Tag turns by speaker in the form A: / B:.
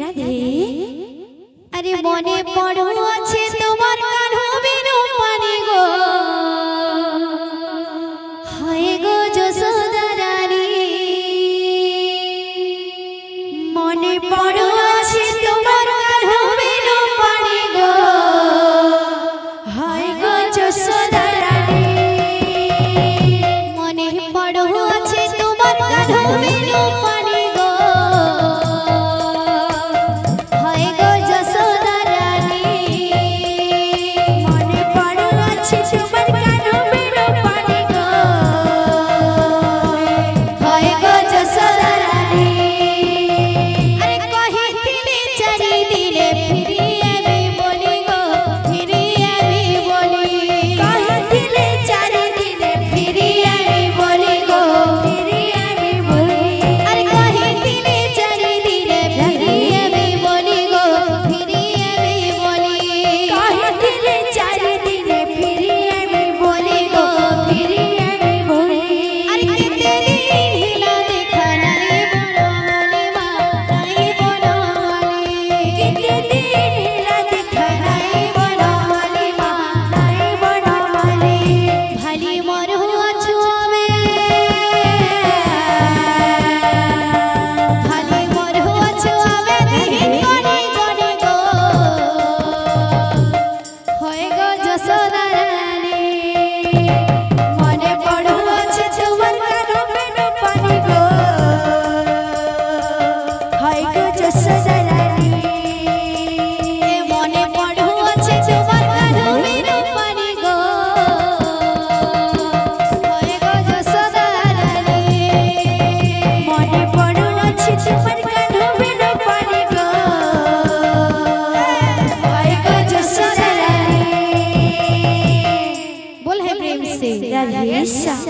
A: রাধে আরে মনে পড়ো আছে তোমার কানো বিনু পানি গো হায় গো যশোদা রানী মনে পড়ো আছে তোমার কানো বিনু পানি গো হায় গো যশোদা রানী মনে পড়ো আছে তোমার কানো বিনু পানি গো হায় গো যশোদা রানী মনে পড়ো আছে তোমার কানো বিনু পানি গো হায় গো যশোদা রানী আরে কহিছিলে চারি দিলে ফিরি আমি বলি গো ফিরি আমি বলি কহিছিলে চারি দিলে ফিরি আমি বলি গো ফিরি আমি বলি আরে কহিছিলে চারি দিলে ফিরি আমি বলি গো ফিরি আমি বলি কহিছিলে চারি দিলে ফিরি আমি বলি গো ফিরি আমি বলি আরে কেতে দিন হিলা দেখা নাই বড় বলি মা নাই বড় বলি কেতে দিন হিলা দেখা নাই বড় বলি মা নাই বড় বলি ভালি মর আছো আমি ভালি মর আছো আমি দিন গনি গনি গো হয় গো যশোদা রানী মনে পড়ো আছে তোমার কানো বিনু পানি গো হয় গো যশোদা রানী মনে পড়ো আছে তোমার কানো বিনু পানি গো হয় গো যশোদা রানী মনে পড়ো আছে তোমার কানো বিনু পানি গো হয় গো যশোদা রানী बोल है प्रेम से राधे श्याम।